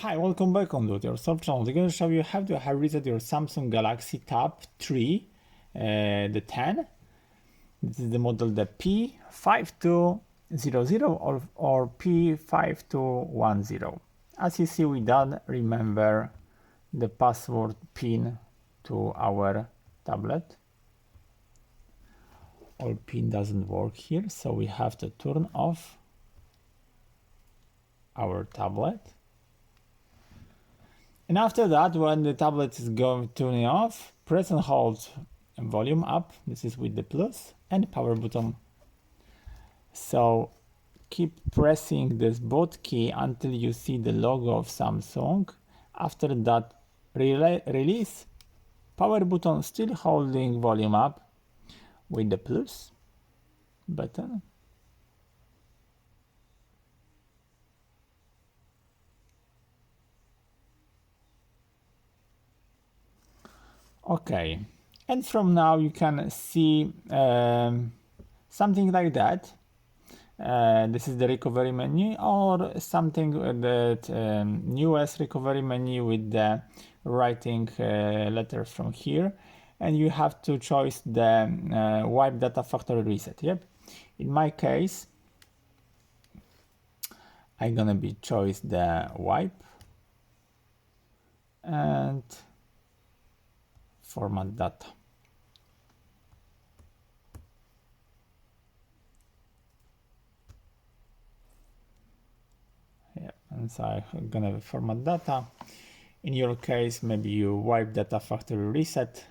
Hi, welcome back on Do It Yourself channel. I'm going to show you how to reset your Samsung Galaxy Tab 3, the 10. This is the model the P5200 or P5210. As you see, we don't remember the password pin to our tablet. Our pin doesn't work here, so we have to turn off our tablet. And after that, when the tablet is going turning off, press and hold volume up. This is with the plus and power button. So keep pressing this both key until you see the logo of Samsung. After that, release power button, still holding volume up with the plus button. Okay, and from now you can see something like that. This is the recovery menu, or something that newest recovery menu with the writing letters from here, and you have to choose the wipe data factory reset. Yep, in my case I'm gonna be choose the wipe and format data. Yeah, and so I'm gonna format data. In your case, maybe you wipe data factory reset.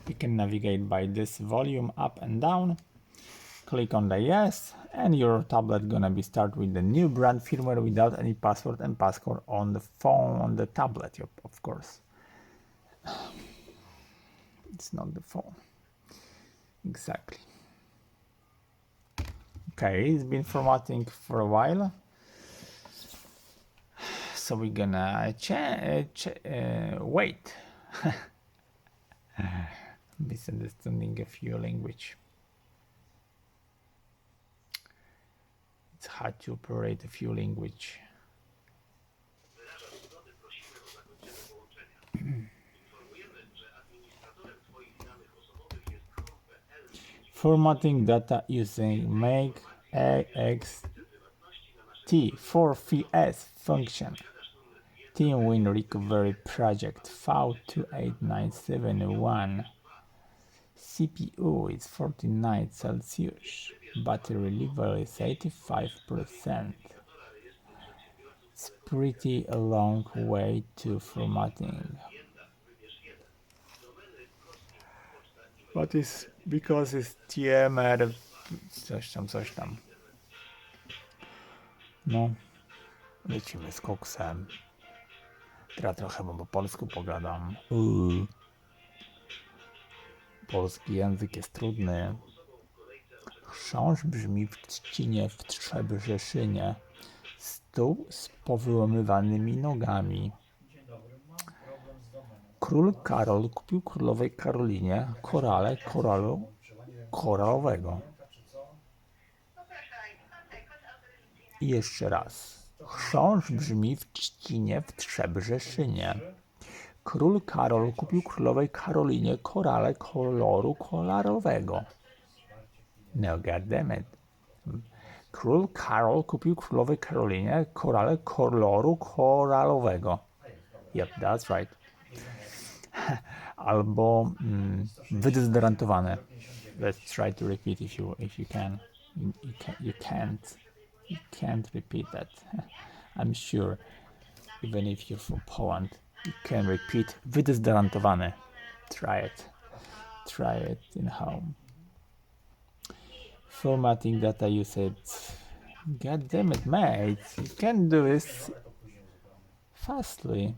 You can navigate by this volume up and down. Click on the yes, and your tablet gonna be start with the new brand firmware without any password and passcode on the phone, on the tablet, of course. It's not the phone. Exactly. Okay, it's been formatting for a while. So we're gonna wait. Misunderstanding a few language. It's hard to operate a few language. Formatting data using make ext4ps function. TeamWin Recovery Project V28971. CPU is 49 Celsius. Battery level is 85%. It's pretty a long way to formatting. But it's because it's TMR coś tam. No, lecimy z koksem. Teraz trochę po polsku pogadam. Polski język jest trudny. Chrząszcz brzmi w trzcinie w Trzebrzeszynie. Stół z powyłamywanymi nogami. Król Karol kupił królowej Karolinie korale koralowego. I jeszcze raz. Chrząszcz brzmi w trzcinie w Trzebrzeszynie. Król Karol kupił królowej Karolinie korale koloru koralowego. No, goddammit. Król Karol kupił królowej Karolinie korale koloru koralowego. Yep, that's right. Albo wydezodorantowany. Let's try to repeat if you can. You can't repeat that. I'm sure, even if you're from Poland, you can repeat wydezodorantowany. Try it in home. Formatting data usage. God damn it, mate! You can't do this fastly.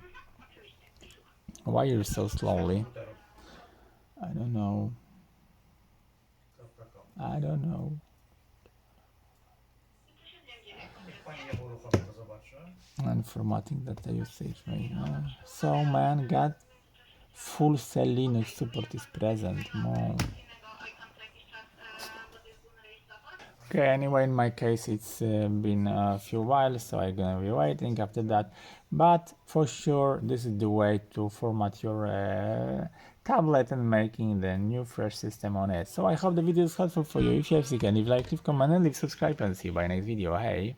Why you're so slowly? I don't know. And formatting data usage right now. So man, got full cell Linux support is present. More. Okay, anyway, in my case, it's been a few whiles, so I'm gonna be waiting after that. But for sure, this is the way to format your tablet and making the new fresh system on it. So I hope the video is helpful for you. If you have seen, leave like, leave comment, and leave subscribe, and see you by next video. Hey!